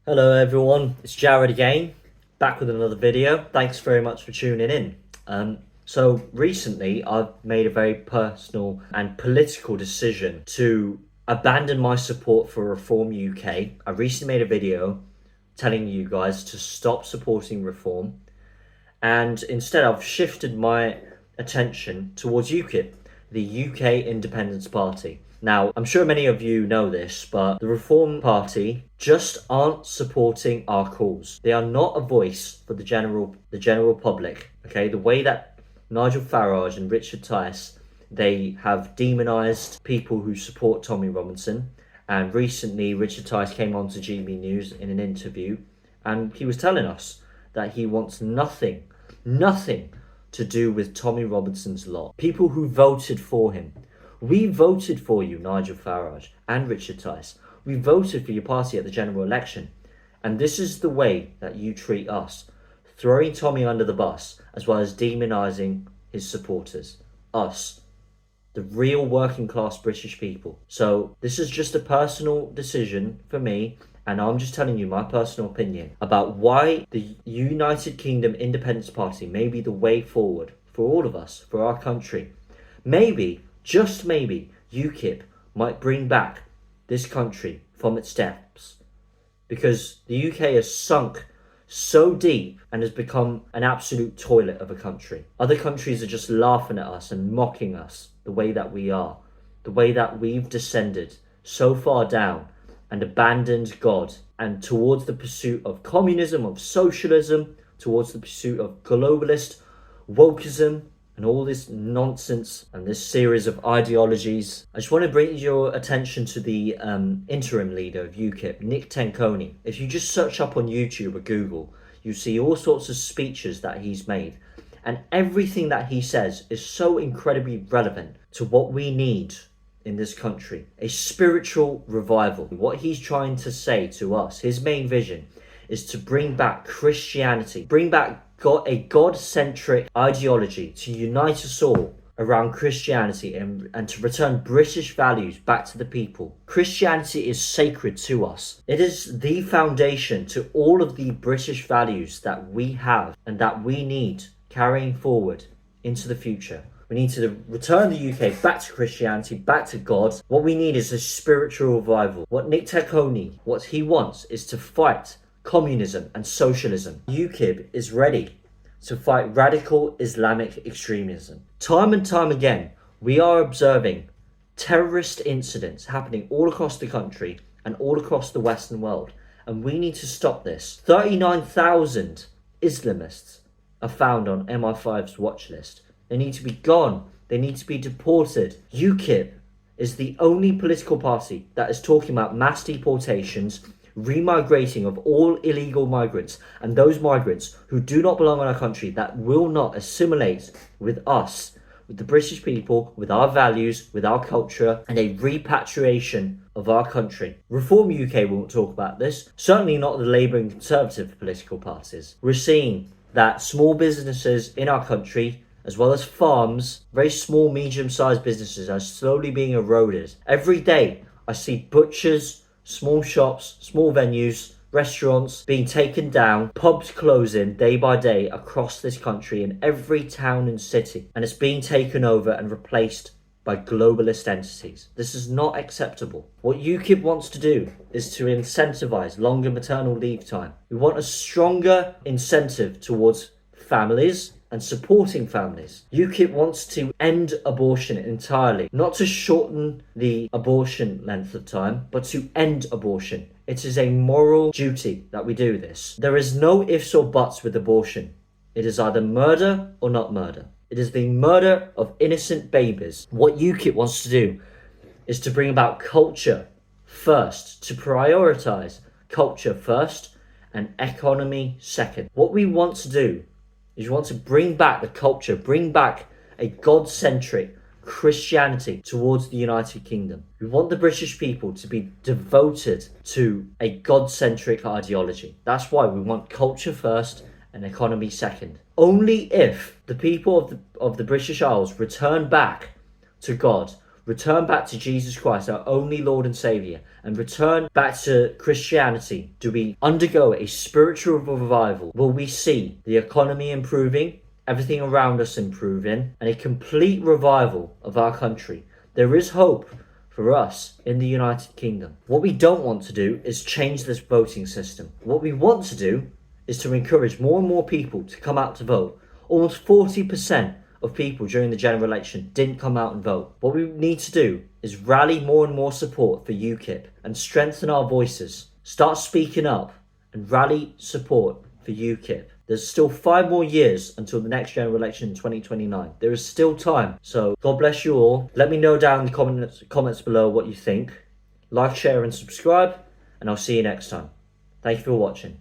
Hello everyone, it's Jared again, back with another video. Thanks very much for tuning in. So recently I've made a very personal and political decision to abandon my support for Reform UK. I recently made a video telling you guys to stop supporting Reform, and instead I've shifted my attention towards UKIP, the UK Independence Party. Now, I'm sure many of you know this, but the Reform Party just aren't supporting our cause. They are not a voice for the general public. Okay, the way that Nigel Farage and Richard Tice, they have demonized people who support Tommy Robinson. And recently, Richard Tice came on to GB News in an interview, and he was telling us that he wants nothing to do with Tommy Robinson's lot. People who voted for him. We voted for you, Nigel Farage and Richard Tice. We voted for your party at the general election. And this is the way that you treat us. Throwing Tommy under the bus, as well as demonizing his supporters. Us. The real working class British people. So this is just a personal decision for me, and I'm just telling you my personal opinion about why the United Kingdom Independence Party may be the way forward for all of us, for our country. Maybe, just maybe, UKIP might bring back this country from its depths. Because the UK has sunk so deep and has become an absolute toilet of a country. Other countries are just laughing at us and mocking us the way that we are. The way that we've descended so far down and abandoned God, and towards the pursuit of communism, of socialism, towards the pursuit of globalist wokeism, and all this nonsense and this series of ideologies. I just want to bring your attention to the interim leader of UKIP, Nick Tenconi. If you just search up on YouTube or Google, you see all sorts of speeches that he's made. And everything that he says is so incredibly relevant to what we need in this country. A spiritual revival. What he's trying to say to us, his main vision, is to bring back Christianity, bring back a God-centric ideology to unite us all around Christianity and to return British values back to the people. Christianity is sacred to us. It is the foundation to all of the British values that we have and that we need carrying forward into the future. We need to return the UK back to Christianity, back to God. What we need is a spiritual revival. What Nick Tenconi, what he wants is to fight communism and socialism. UKIP is ready to fight radical Islamic extremism. Time and time again, we are observing terrorist incidents happening all across the country and all across the Western world. And we need to stop this. 39,000 Islamists are found on MI5's watch list. They need to be gone. They need to be deported. UKIP is the only political party that is talking about mass deportations, remigrating of all illegal migrants, and those migrants who do not belong in our country, that will not assimilate with us, with the British people, with our values, with our culture, and a repatriation of our country. Reform UK won't talk about this. Certainly not the Labour and Conservative political parties. We're seeing that small businesses in our country, as well as farms, very small, medium-sized businesses, are slowly being eroded. Every day, I see butchers, small shops, small venues, restaurants being taken down, pubs closing day by day across this country in every town and city. And it's being taken over and replaced by globalist entities. This is not acceptable. What UKIP wants to do is to incentivize longer maternal leave time. We want a stronger incentive towards families and supporting families. UKIP wants to end abortion entirely, not to shorten the abortion length of time, but to end abortion. It is a moral duty that we do this. There is no ifs or buts with abortion. It is either murder or not murder. It is the murder of innocent babies. What UKIP wants to do is to bring about culture first, to prioritize culture first and economy second. What we want to do is you want to bring back the culture, bring back a God-centric Christianity towards the United Kingdom. We want the British people to be devoted to a God-centric ideology. That's why we want culture first and economy second. Only if the people of the British Isles return back to God, return back to Jesus Christ, our only Lord and Saviour, and return back to Christianity, do we undergo a spiritual revival? Will we see the economy improving, everything around us improving, and a complete revival of our country? There is hope for us in the United Kingdom. What we don't want to do is change this voting system. What we want to do is to encourage more and more people to come out to vote. Almost 40% of people during the general election didn't come out and vote. What we need to do is rally more and more support for UKIP and strengthen our voices. Start speaking up and rally support for UKIP. There's still 5 more years until the next general election in 2029. There is still time. So God bless you all. Let me know down in the comments below what you think. Like, share and subscribe, and I'll see you next time. Thank you for watching.